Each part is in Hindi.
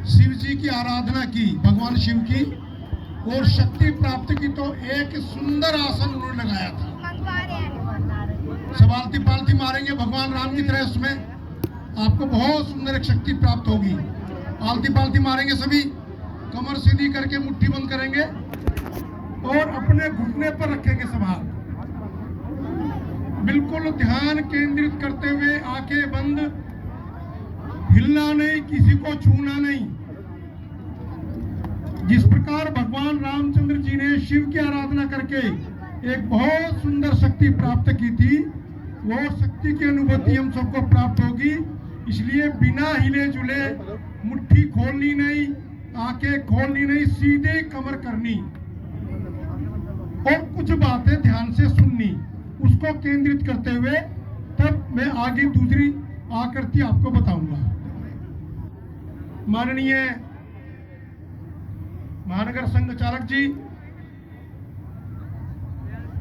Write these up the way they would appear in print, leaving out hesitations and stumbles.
शिव जी की आराधना की, भगवान शिव की, और शक्ति प्राप्त की, तो एक सुंदर आसन उन्होंने लगाया था। सब आलती पालती मारेंगे भगवान राम की तरह, उसमें आपको बहुत सुंदर एक शक्ति प्राप्त होगी। आलती पालती मारेंगे सभी, कमर सीधी करके मुट्ठी बंद करेंगे और अपने घुटने पर रखेंगे सब हाथ, बिल्कुल ध्यान केंद्रित करते हुए, आंखें बंद, हिलना नहीं, किसी को छूना नहीं। जिस प्रकार भगवान रामचंद्र जी ने शिव की आराधना करके एक बहुत सुंदर शक्ति प्राप्त की थी, वो शक्ति की अनुभूति हम सबको प्राप्त होगी। इसलिए बिना हिले जुले, मुट्ठी खोलनी नहीं, आंखें खोलनी नहीं, सीधे कमर करनी और कुछ बातें ध्यान से सुननी, उसको केंद्रित करते हुए तब मैं आगे दूसरी आकृति आपको बताऊंगा। माननीय महानगर संघ चालक जी,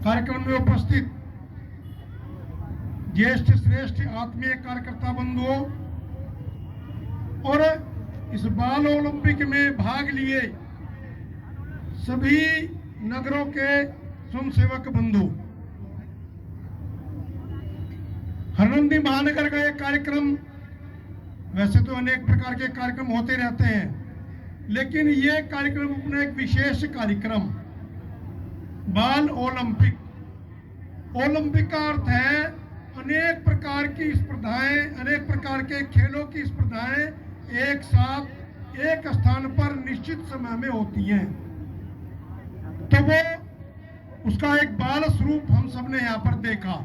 कार्यक्रम में उपस्थित ज्येष्ठ श्रेष्ठ आत्मीय कार्यकर्ता बंधुओं और इस बाल ओलंपिक में भाग लिए सभी नगरों के स्वयंसेवक बंधु, हरनंदी महानगर का एक कार्यक्रम, वैसे तो अनेक प्रकार के कार्यक्रम होते रहते हैं, लेकिन ये कार्यक्रम अपना एक विशेष कार्यक्रम, बाल ओलंपिक। ओलंपिक का अर्थ है अनेक प्रकार की स्पर्धाएं, अनेक प्रकार के खेलों की स्पर्धाएं एक साथ एक स्थान पर निश्चित समय में होती हैं। तो वो उसका एक बाल स्वरूप हम सबने यहाँ पर देखा,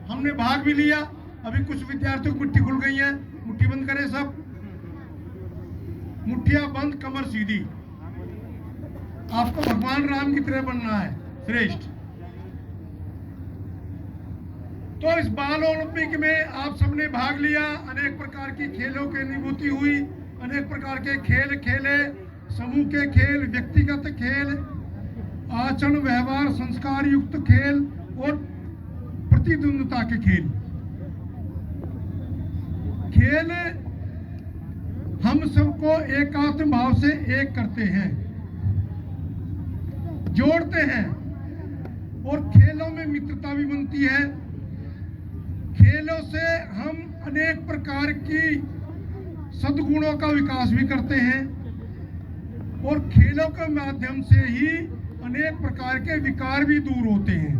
हमने भाग भी लिया। अभी कुछ विद्यार्थियों की मुट्ठी खुल गई है, मुट्ठी बंद करें सब, मुट्ठियां बंद, कमर सीधी। आपको भगवान राम की तरह बनना है, श्रेष्ठ। तो इस बाल ओलंपिक में आप सबने भाग लिया, अनेक प्रकार की खेलों की अनुभूति हुई, अनेक प्रकार के खेल खेले, समूह के खेल, व्यक्तिगत खेल, आचरण व्यवहार संस्कार युक्त खेल और प्रतिद्वंद्विता के खेल। खेल हम सबको एकात्म भाव से एक करते हैं, जोड़ते हैं, और खेलों में मित्रता भी बनती है। खेलों से हम अनेक प्रकार की सद्गुणों का विकास भी करते हैं और खेलों के माध्यम से ही अनेक प्रकार के विकार भी दूर होते हैं।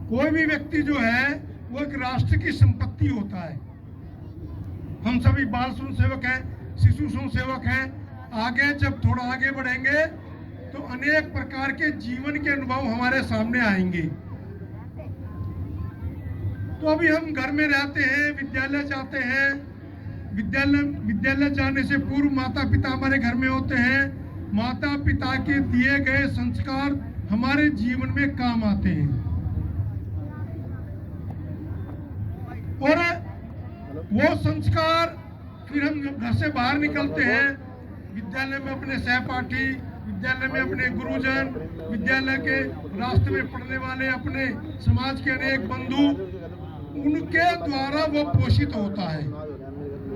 कोई भी व्यक्ति जो है वो एक राष्ट्र की संपत्ति होता है। हम सभी बाल स्वयंसेवक हैं, शिशु स्वयंसेवक हैं। आगे जब थोड़ा आगे बढ़ेंगे तो अनेक प्रकार के जीवन के अनुभव हमारे सामने आएंगे। तो अभी हम घर में रहते हैं, विद्यालय जाते हैं, विद्यालय जाने से पूर्व माता पिता हमारे घर में होते हैं। माता पिता के दिए गए संस्कार हमारे जीवन में काम आते हैं और वो संस्कार फिर हम घर से बाहर निकलते हैं, विद्यालय में अपने सहपाठी, विद्यालय में अपने गुरुजन, विद्यालय के रास्ते में पढ़ने वाले अपने समाज के अनेक बंधु, उनके द्वारा वो पोषित होता है।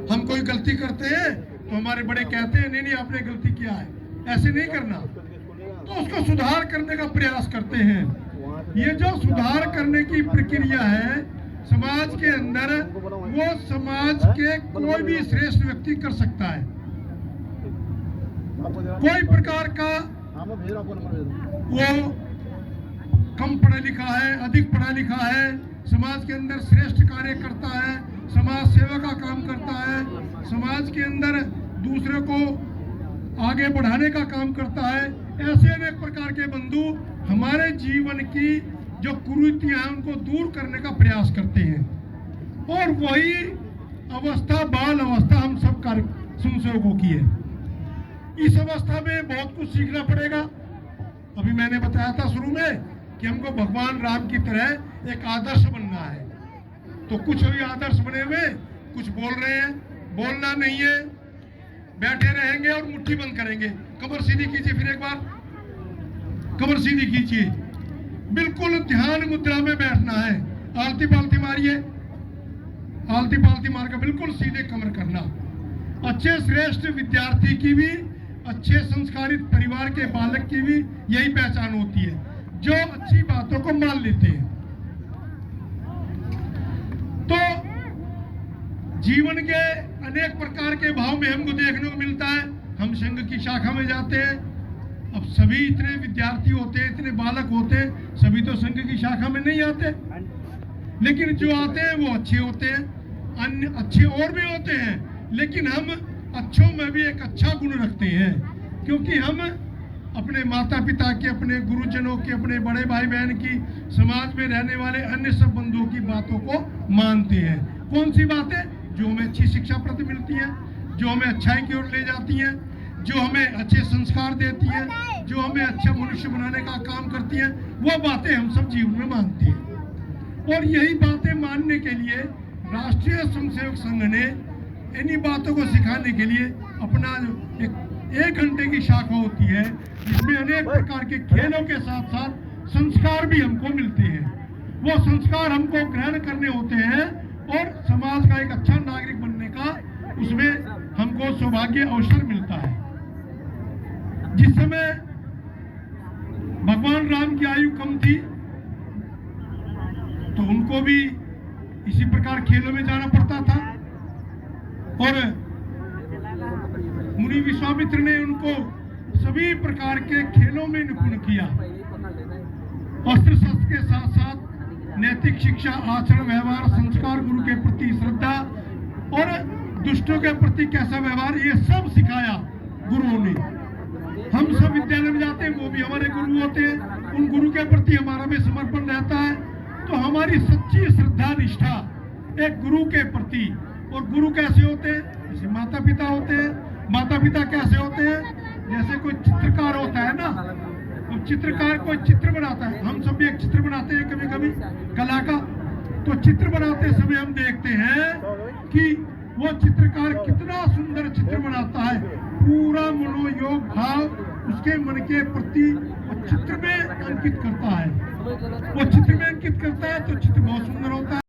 हम कोई गलती करते हैं तो हमारे बड़े कहते हैं नहीं नहीं आपने गलती किया है, ऐसे नहीं करना, तो उसको सुधार करने का प्रयास करते हैं। ये जो सुधार करने की प्रक्रिया है समाज के अंदर, वो समाज के कोई भी श्रेष्ठ व्यक्ति कर सकता है। कोई प्रकार का वो कम पढ़ा लिखा है, अधिक पढ़ा लिखा है, समाज के अंदर श्रेष्ठ कार्य करता है, समाज सेवा का काम करता है, समाज के अंदर दूसरे को आगे बढ़ाने का काम करता है। ऐसे अनेक प्रकार के बंधु हमारे जीवन की जो कुरीतियां हैं उनको दूर करने का प्रयास करते हैं और वही अवस्था बाल अवस्था हम सब स्वयंसेवकों की है। इस अवस्था में बहुत कुछ सीखना पड़ेगा। अभी मैंने बताया था शुरू में कि हमको भगवान राम की तरह एक आदर्श बनना है, तो कुछ अभी आदर्श बने हुए, कुछ बोल रहे हैं, बोलना नहीं है, बैठे रहेंगे और मुट्ठी बंद करेंगे। कमर सीधी कीजिए, फिर एक बार कमर सीधी कीजिए, बिल्कुल ध्यान मुद्रा में बैठना है। आलती पालती मारिए, आलती पालती मार के बिल्कुल सीधे कमर करना। अच्छे श्रेष्ठ विद्यार्थी की भी, अच्छे संस्कारित परिवार के बालक की भी यही पहचान होती है, जो अच्छी बातों को मान लेते हैं। तो जीवन के अनेक प्रकार के भाव में हमको देखने को मिलता है। हम संघ की शाखा में जाते हैं, अब सभी इतने विद्यार्थी होते हैं, इतने बालक होते हैं, सभी तो संघ की शाखा में नहीं आते, लेकिन जो आते हैं वो अच्छे होते हैं, अन्य अच्छे और भी होते हैं, लेकिन हम अच्छों में भी एक अच्छा गुण रखते हैं, क्योंकि हम अपने माता पिता की, अपने गुरुजनों की, अपने बड़े भाई बहन की, समाज में रहने वाले अन्य सब बंधुओं की बातों को मानते हैं। कौन सी बातें? जो हमें अच्छी शिक्षा प्रति मिलती है, जो हमें अच्छाई की ओर ले जाती हैं, जो हमें अच्छे संस्कार देती हैं, जो हमें अच्छा मनुष्य बनाने का काम करती हैं, वो बातें हम सब जीवन में मानते हैं। और यही बातें मानने के लिए राष्ट्रीय स्वयंसेवक संघ ने इन्हीं बातों को सिखाने के लिए अपना एक घंटे की शाखा होती है, जिसमें अनेक प्रकार के खेलों के साथ साथ संस्कार भी हमको मिलते हैं। वो संस्कार हमको ग्रहण करने होते हैं और समाज का एक अच्छा नागरिक बनने का उसमें हमको सौभाग्य अवसर मिलता है। जिस समय भगवान राम की आयु कम थी तो उनको भी इसी प्रकार खेलों में जाना पड़ता था, और मुनि विश्वामित्र ने उनको सभी प्रकार के खेलों में निपुण किया। अस्त्र शस्त्र के साथ साथ नैतिक शिक्षा, आचरण, व्यवहार, संस्कार, गुरु के प्रति श्रद्धा और दुष्टों के प्रति कैसा व्यवहार, ये सब सिखाया गुरुओं ने। हम सब विद्यालय में जाते हैं, वो भी हमारे गुरु होते हैं, उन गुरु के प्रति हमारा भी समर्पण रहता है। तो हमारी सच्ची श्रद्धा निष्ठा एक गुरु के प्रति, और गुरु कैसे होते हैं? जैसे माता पिता होते हैं। माता पिता कैसे होते हैं? जैसे कोई चित्रकार होता है ना, तो चित्रकार कोई चित्र बनाता है, हम सब भी एक चित्र बनाते हैं कभी कभी कला का। तो चित्र बनाते समय हम देखते हैं कि वो चित्रकार कितना सुंदर चित्र बनाता है, पूरा मनोयोग भाव उसके मन के प्रति चित्र में अंकित करता है। वो चित्र में अंकित करता है तो चित्र बहुत सुंदर होता है।